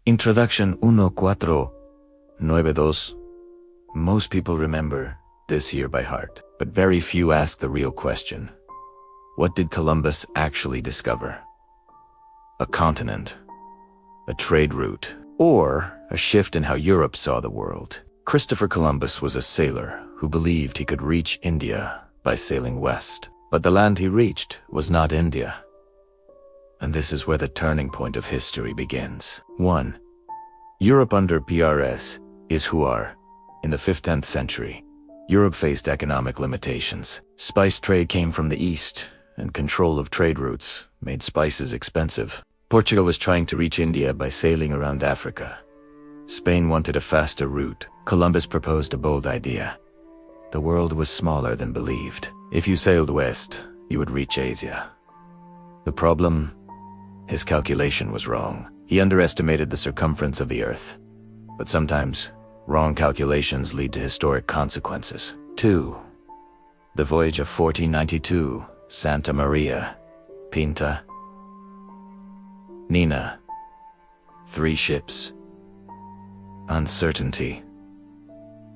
Introduction 1492. Most people remember this year by heart, but very few ask the real question. What did Columbus actually discover? A continent, a trade route, or a shift in how Europe saw the world? Christopher Columbus was a sailor who believed he could reach India by sailing west. But the land he reached was not India. And this is where the turning point of history begins. 1. Europe under PRS is who are. In the 15th century, Europe faced economic limitations. Spice trade came from the east, and control of trade routes made spices expensive. Portugal was trying to reach India by sailing around Africa. Spain wanted a faster route. Columbus proposed a bold idea. The world was smaller than believed. If you sailed west, you would reach Asia. The problem? His calculation was wrong. He underestimated the circumference of the Earth. But sometimes, wrong calculations lead to historic consequences. 2. The voyage of 1492, Santa Maria, Pinta, Nina. 3 ships. Uncertainty.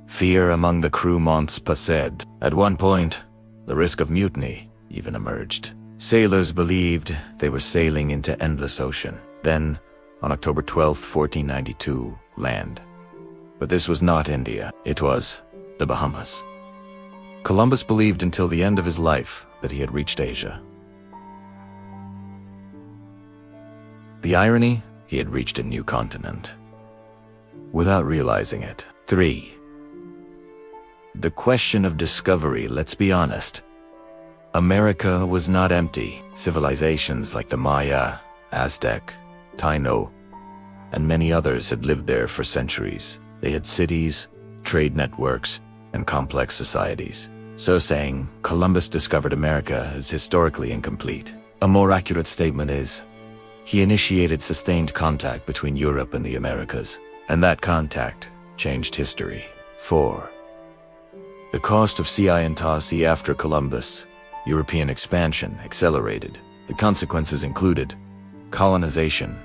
Fear among the crew months passed. At one point, the risk of mutiny even emerged. Sailors believed they were sailing into endless ocean. Then, on October 12, 1492, land. But this was not India. It was the Bahamas. Columbus believed until the end of his life that he had reached Asia. The irony? He had reached a new continent. Without realizing it. 3. The question of discovery, let's be honest. America was not empty. Civilizations like the Maya, Aztec, Taino, and many others had lived there for centuries. They had cities, trade networks, and complex societies. So saying, Columbus discovered America is historically incomplete. A more accurate statement is, he initiated sustained contact between Europe and the Americas, and that contact changed history. 4. The cost of sea after Columbus. European expansion accelerated. The consequences included colonization,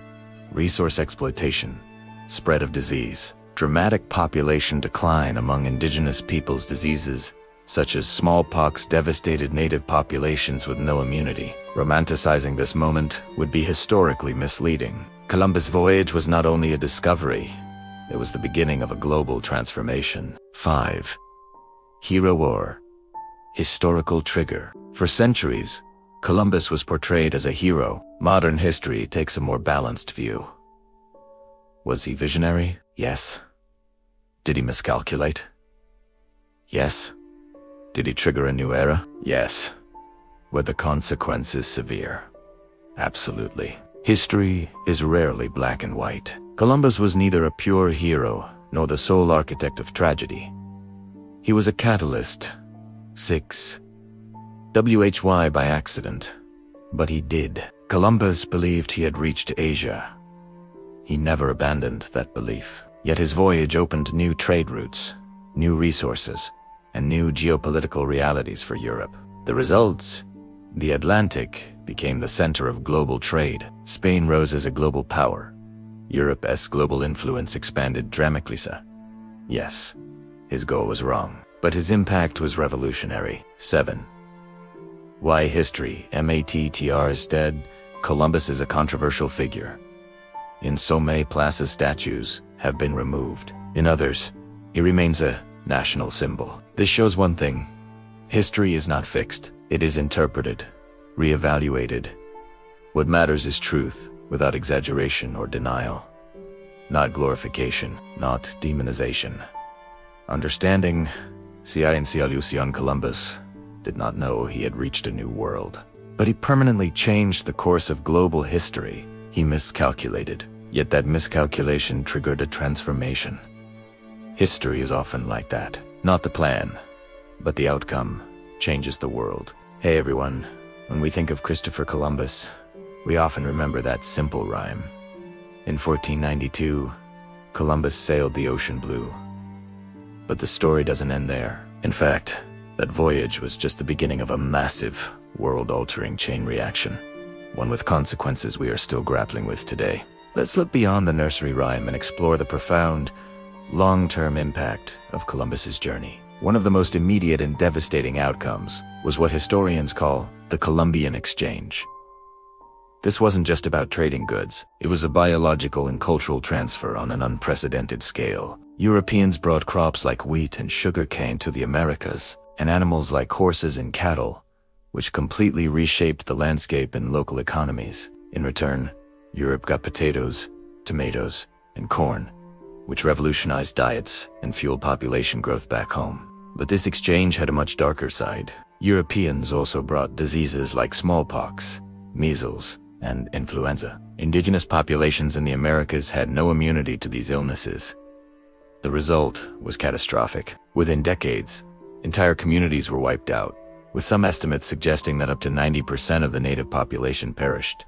resource exploitation, spread of disease, dramatic population decline among indigenous peoples. Diseases such as smallpox devastated native populations with no immunity. Romanticizing this moment would be historically misleading. Columbus' voyage was not only a discovery, it was the beginning of a global transformation. 5. Hero or historical trigger. For centuries, Columbus was portrayed as a hero. Modern history takes a more balanced view. Was he visionary? Yes. Did he miscalculate? Yes. Did he trigger a new era? Yes. Were the consequences severe? Absolutely. History is rarely black and white. Columbus was neither a pure hero nor the sole architect of tragedy. He was a catalyst. 6. WHY by accident. But he did. Columbus believed he had reached Asia. He never abandoned that belief. Yet his voyage opened new trade routes, new resources, and new geopolitical realities for Europe. The results? The Atlantic became the center of global trade. Spain rose as a global power. Europe's global influence expanded dramatically. Yes, his goal was wrong, but his impact was revolutionary. 7. Why history? Mattrs dead. Columbus is a controversial figure. In so many places, statues have been removed. In others, he remains a national symbol. This shows one thing. History is not fixed. It is interpreted, reevaluated. What matters is truth, without exaggeration or denial. Not glorification, not demonization. Understanding, Lucian Columbus did not know he had reached a new world. But he permanently changed the course of global history. He miscalculated, yet that miscalculation triggered a transformation. History is often like that. Not the plan, but the outcome changes the world. Hey everyone, when we think of Christopher Columbus, we often remember that simple rhyme. In 1492, Columbus sailed the ocean blue. But the story doesn't end there. In fact, that voyage was just the beginning of a massive, world-altering chain reaction, one with consequences we are still grappling with today. Let's look beyond the nursery rhyme and explore the profound, long-term impact of Columbus's journey. One of the most immediate and devastating outcomes was what historians call the Columbian Exchange. This wasn't just about trading goods, it was a biological and cultural transfer on an unprecedented scale. Europeans brought crops like wheat and sugar cane to the Americas, and animals like horses and cattle, which completely reshaped the landscape and local economies. In return, Europe got potatoes, tomatoes, and corn, which revolutionized diets and fueled population growth back home. But this exchange had a much darker side. Europeans also brought diseases like smallpox, measles, and influenza. Indigenous populations in the Americas had no immunity to these illnesses. The result was catastrophic. Within decades, entire communities were wiped out, with some estimates suggesting that up to 90% of the native population perished.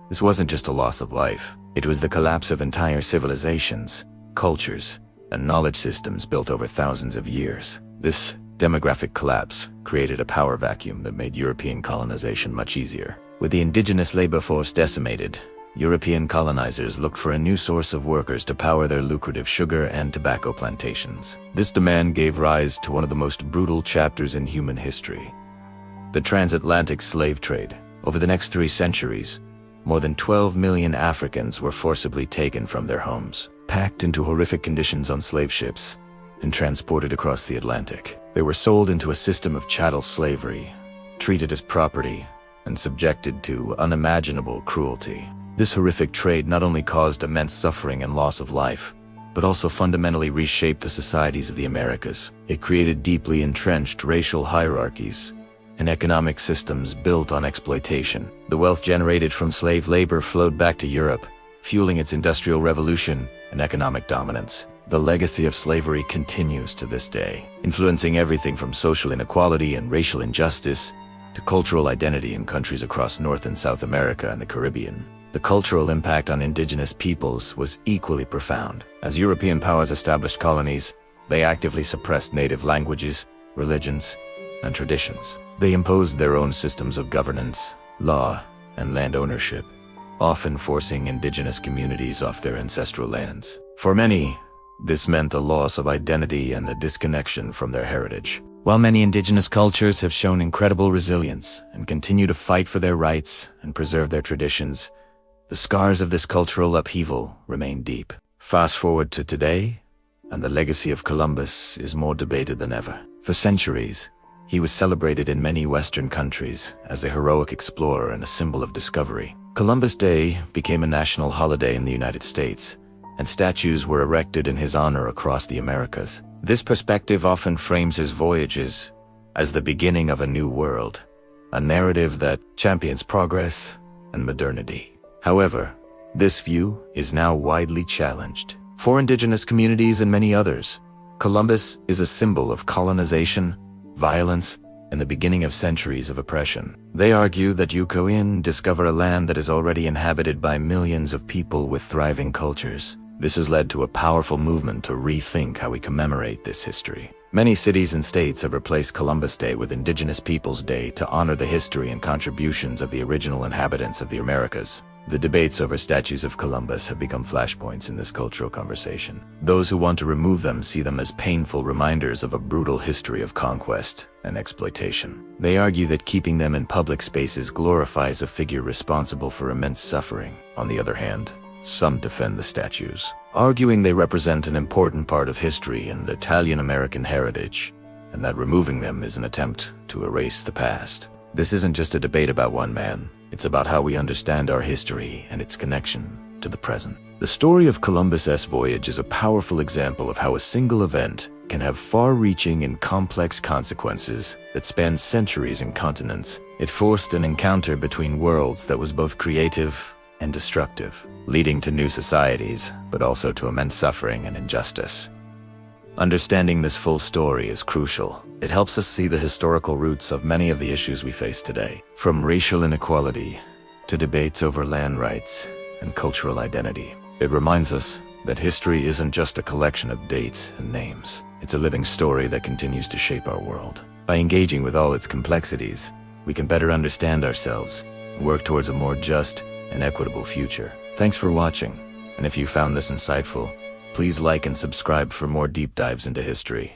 This wasn't just a loss of life, it was the collapse of entire civilizations, cultures, and knowledge systems built over thousands of years. This demographic collapse created a power vacuum that made European colonization much easier. With the indigenous labor force decimated, European colonizers looked for a new source of workers to power their lucrative sugar and tobacco plantations. This demand gave rise to one of the most brutal chapters in human history: the transatlantic slave trade. Over the next 3 centuries, more than 12 million Africans were forcibly taken from their homes, packed into horrific conditions on slave ships, and transported across the Atlantic. They were sold into a system of chattel slavery, treated as property, and subjected to unimaginable cruelty. This horrific trade not only caused immense suffering and loss of life, but also fundamentally reshaped the societies of the Americas. It created deeply entrenched racial hierarchies and economic systems built on exploitation. The wealth generated from slave labor flowed back to Europe, fueling its industrial revolution and economic dominance. The legacy of slavery continues to this day, influencing everything from social inequality and racial injustice to cultural identity in countries across North and South America and the Caribbean. The cultural impact on indigenous peoples was equally profound. As European powers established colonies, they actively suppressed native languages, religions, and traditions. They imposed their own systems of governance, law, and land ownership, often forcing indigenous communities off their ancestral lands. For many, this meant a loss of identity and a disconnection from their heritage. While many indigenous cultures have shown incredible resilience and continue to fight for their rights and preserve their traditions, the scars of this cultural upheaval remain deep. Fast forward to today, and the legacy of Columbus is more debated than ever. For centuries, he was celebrated in many Western countries as a heroic explorer and a symbol of discovery. Columbus Day became a national holiday in the United States, and statues were erected in his honor across the Americas. This perspective often frames his voyages as the beginning of a new world, a narrative that champions progress and modernity. However, this view is now widely challenged. For indigenous communities and many others, Columbus is a symbol of colonization, violence, and the beginning of centuries of oppression. They argue that you go in, discover a land that is already inhabited by millions of people with thriving cultures. This has led to a powerful movement to rethink how we commemorate this history. Many cities and states have replaced Columbus Day with Indigenous Peoples Day to honor the history and contributions of the original inhabitants of the Americas. The debates over statues of Columbus have become flashpoints in this cultural conversation. Those who want to remove them see them as painful reminders of a brutal history of conquest and exploitation. They argue that keeping them in public spaces glorifies a figure responsible for immense suffering. On the other hand, some defend the statues, arguing they represent an important part of history and Italian-American heritage, and that removing them is an attempt to erase the past. This isn't just a debate about one man. It's about how we understand our history and its connection to the present. The story of Columbus's voyage is a powerful example of how a single event can have far-reaching and complex consequences that span centuries and continents. It forced an encounter between worlds that was both creative and destructive, leading to new societies, but also to immense suffering and injustice. Understanding this full story is crucial. It helps us see the historical roots of many of the issues we face today, from racial inequality to debates over land rights and cultural identity. It reminds us that history isn't just a collection of dates and names. It's a living story that continues to shape our world. By engaging with all its complexities, we can better understand ourselves and work towards a more just and equitable future. Thanks for watching, and if you found this insightful, please like and subscribe for more deep dives into history.